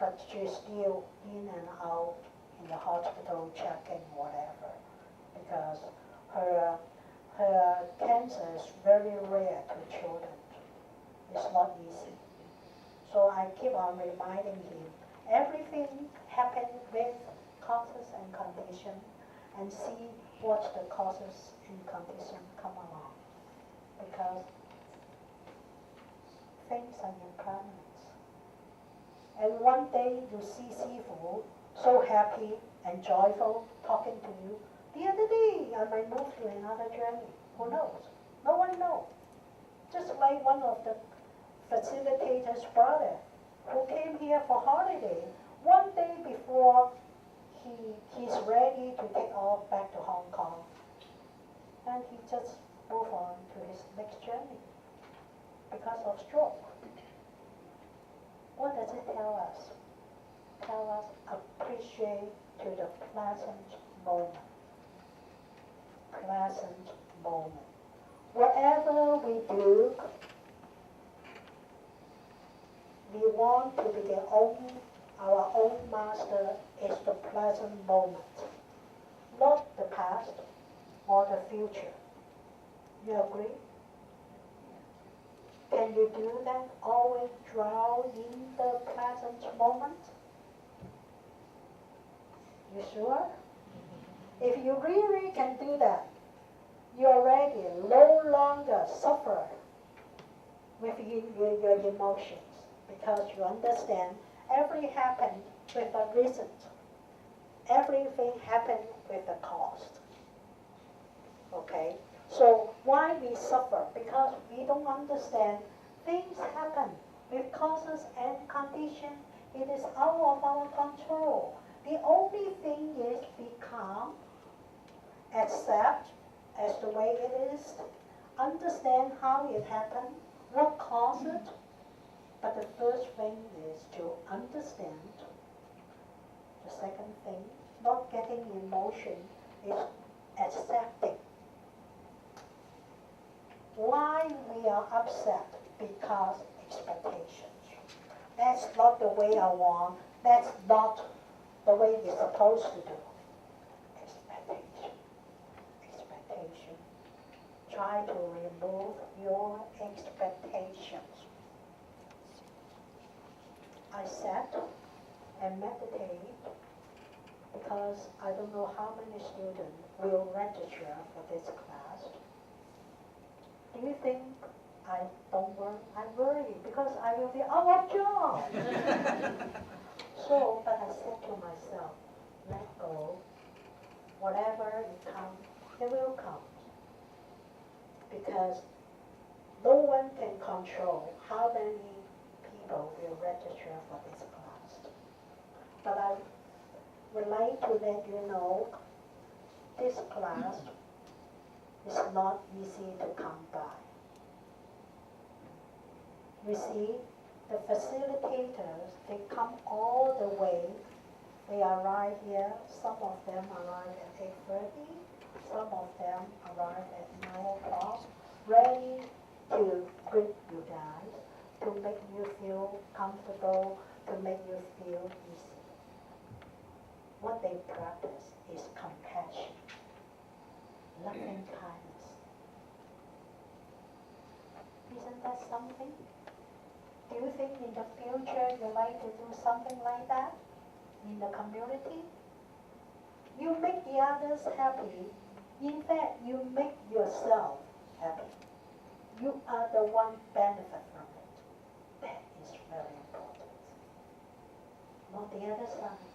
but she's still in and out in the hospital checking whatever, because her cancer is very rare to children. It's not easy. So I keep on reminding him, everything happens with causes and condition, and see what the causes and condition come along. Because things are impermanent. And one day you see Sifu so happy and joyful talking to you. The other day I might move to another journey. Who knows? No one knows. Just like one of the facilitators' brother who came here for holiday, one day before he's ready to take off back to Hong Kong, and he just moved on to his next journey because of stroke. What does it tell us? Tell us appreciate to the pleasant moment. Pleasant moment. Whatever we do, we want to be our own master is the present moment, not the past or the future. You agree? Can you do that? Always drown in the present moment? You sure? If you really can do that, you already no longer suffer with your emotions, because you understand everything happened with a reason. Everything happened with a cost. Okay? So why we suffer? Because we don't understand things happen with causes and conditions. It is out of our control. The only thing is be calm, accept as the way it is, understand how it happened, what caused it. But the first thing is to understand. The second thing, not getting emotion, is accepting. Why we are upset? Because expectations. That's not the way I want. That's not the way you're supposed to do. Expectation. Expectation. Try to remove your expectations. I sat and meditate because I don't know how many students will register for this class. Do you think I don't worry? I worry because I will be out of job. So, but I said to myself, let go. Whatever it comes, it will come. Because no one can control how many people will register for this class. But I would like to let you know, this class is not easy to come by. You see, the facilitators, they come all the way. They arrive here. Some of them arrive at 8:30. Some of them arrive at 9 o'clock, ready to greet you guys, to make you feel comfortable, to make you feel easy. What they practice is compassion, loving kindness. Isn't that something? Do you think in the future you'd like to do something like that in the community? You make the others happy. In fact, you make yourself happy. You are the one benefit from it. That is very important. Not the other side.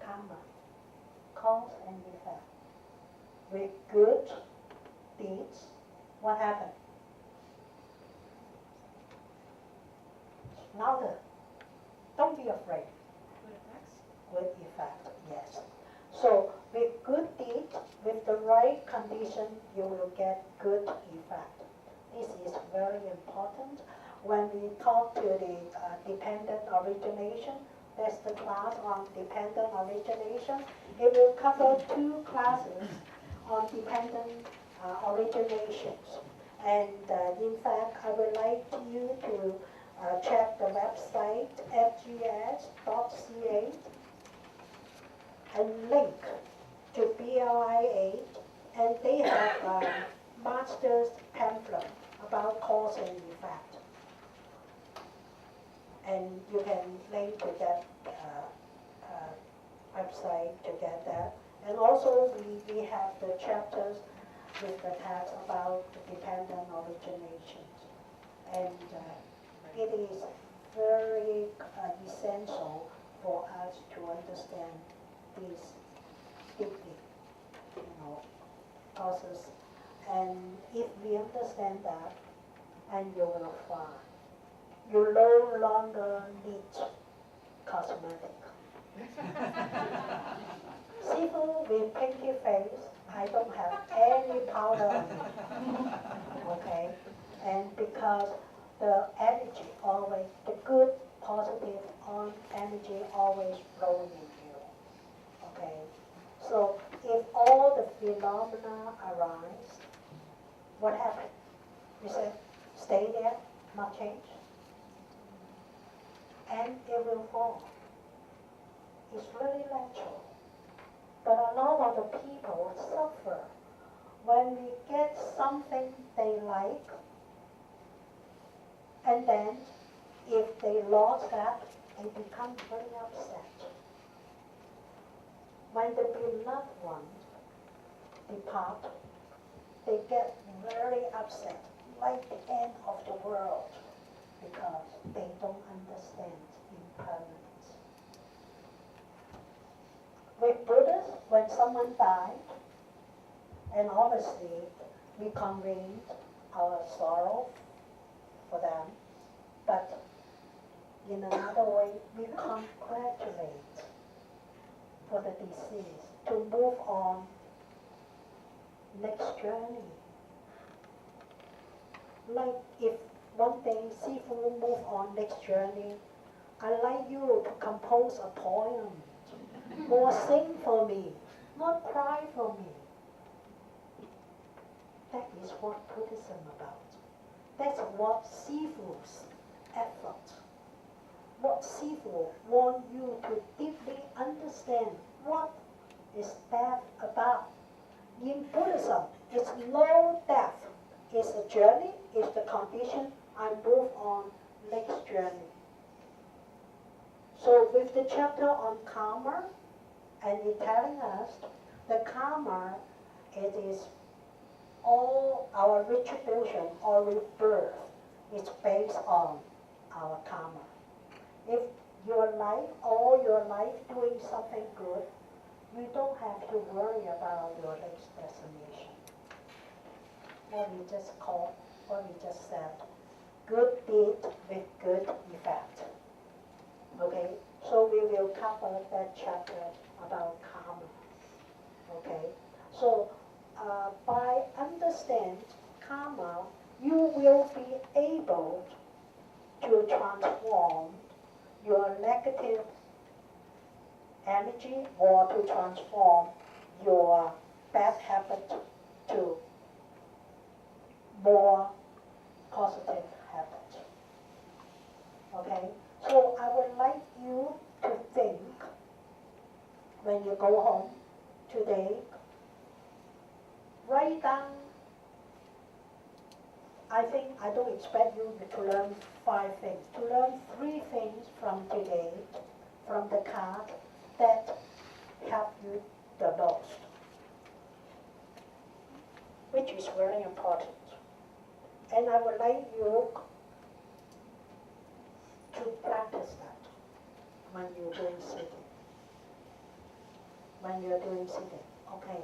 Karma, cause and effect. With good deeds, what happened? Louder. Don't be afraid. Good effects? Good effect, yes. So with good deeds, with the right condition, you will get good effect. This is very important. When we talk to the dependent origination, that's the class on dependent origination. It will cover 2 classes on dependent originations. And in fact, I would like you to check the website fgs.ca and link to BLIA, and they have a master's pamphlet about cause and effect. And you can link to that website to get that. And also we have the chapters with the text about the dependent originations. And it is very essential for us to understand this deeply, process. And if we understand that, and you will find you no longer need cosmetic. Sifu with pinky face, I don't have any powder on it. Okay? And because the energy always, the good, positive energy always flow in you. Okay? So if all the phenomena arise, what happens? You say, stay there, not change. And it will fall. It's really natural. But a lot of the people suffer when we get something they like, and then if they lost that, they become very upset. When the beloved ones depart, they get very upset, like the end of the world, because they don't understand impermanence. With Buddhists, when someone died, and obviously we conveyed our sorrow for them, but in another way, we congratulate for the deceased to move on next journey. Like if one day Sifu will move on next journey, I'd like you to compose a poem or sing for me, not cry for me. That is what Buddhism about. That's what Sifu's effort. What Sifu want you to deeply understand what is death about. In Buddhism, it's no death. It's a journey, it's the condition, I move on next journey. So with the chapter on karma, and it telling us the karma, it is all our retribution or rebirth is based on our karma. If your life, all your life doing something good, you don't have to worry about your next destination. What we just called, what we just said, good deed with good effect. Okay, so we will cover that chapter about karma. Okay, so by understand karma, you will be able to transform your negative energy or to transform your bad habit to more positive habit. Okay? So I would like you to think when you go home today, write down, I think I don't expect you to learn 5 things, to learn 3 things from today, from the card that help you the most, which is very important. And I would like you to practice that when you're doing sitting. When you're doing sitting, okay,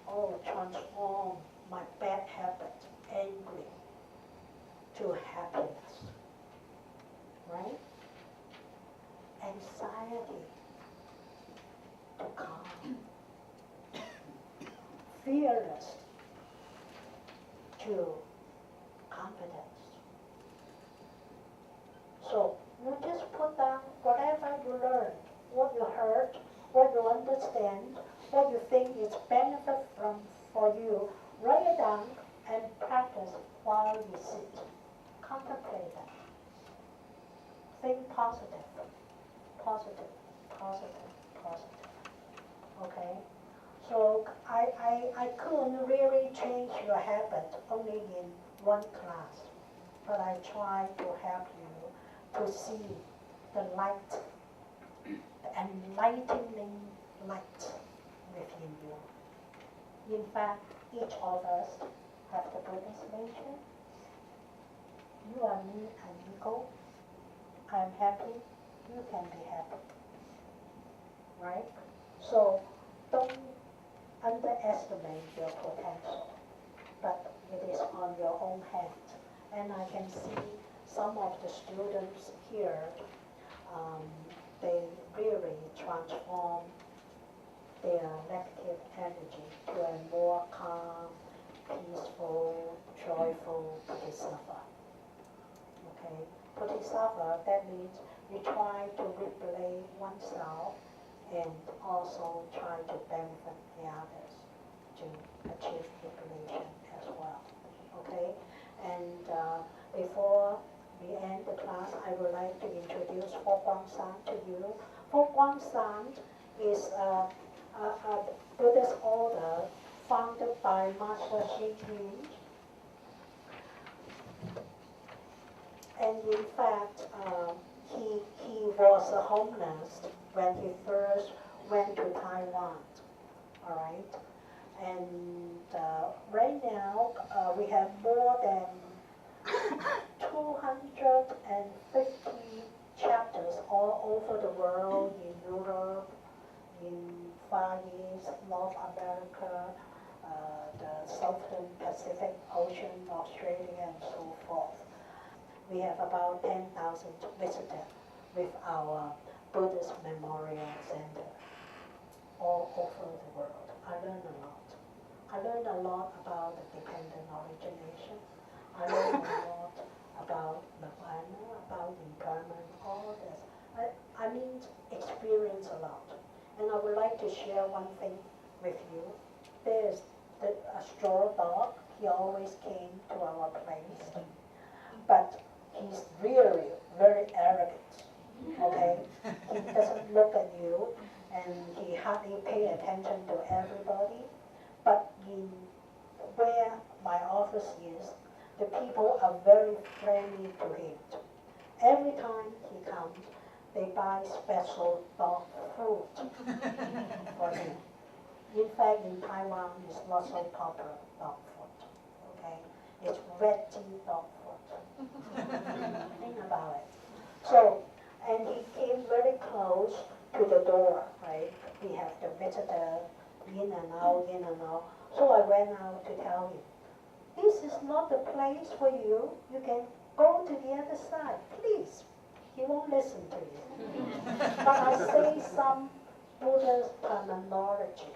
oh, transform my bad habit, angry, to happiness, right? Anxiety to calm, fearless to confidence. So you just put down whatever you learned, what you heard, what you understand, what you think is benefit for you, write it down and practice while you sit. Contemplate that. positive, positive, positive, positive. Okay? So I couldn't really change your habit only in one class, but I try to help you to see the light, the enlightening light within you. In fact, each of us have the Buddhist nature. You are me and equal. I'm happy, you can be happy. Right? So don't underestimate your potential, but it is on your own hand. And I can see some of the students here, they really transform their negative energy to a more calm, peaceful, joyful bodhisattva. Okay? Bodhisattva, that means you try to liberate oneself and also try to benefit the others to achieve liberation as well. Okay? And before we end the class, I would like to introduce Fo Guang Shan to you. Fo Guang Shan is a Buddhist order founded by Master Hsing Yun. And in fact, he was homeless when he first went to Taiwan. All right, and right now we have more than 250 chapters all over the world, in Europe, in Far East, North America, the Southern Pacific Ocean, Australia, and so forth. We have about 10,000 visitors with our Buddhist Memorial Center all over the world. I learned a lot. I learned a lot about the dependent origination. I learned a lot about nirvana, about impermanence, all this. I mean, experience a lot. And I would like to share one thing with you. There's a straw dog. He always came to our place. But he's really very arrogant, okay? He doesn't look at you, and he hardly pay attention to everybody. But in where my office is, the people are very friendly to him. Every time he comes, they buy special dog food for him. In fact, in Taiwan, it's not so popular dog food, okay? It's veggie dog food. Think about it. So, and he came very close to the door, right? We have the visitor in and out, in and out. So I went out to tell him, this is not the place for you. You can go to the other side, please. He won't listen to you. But I say some Buddhist terminology.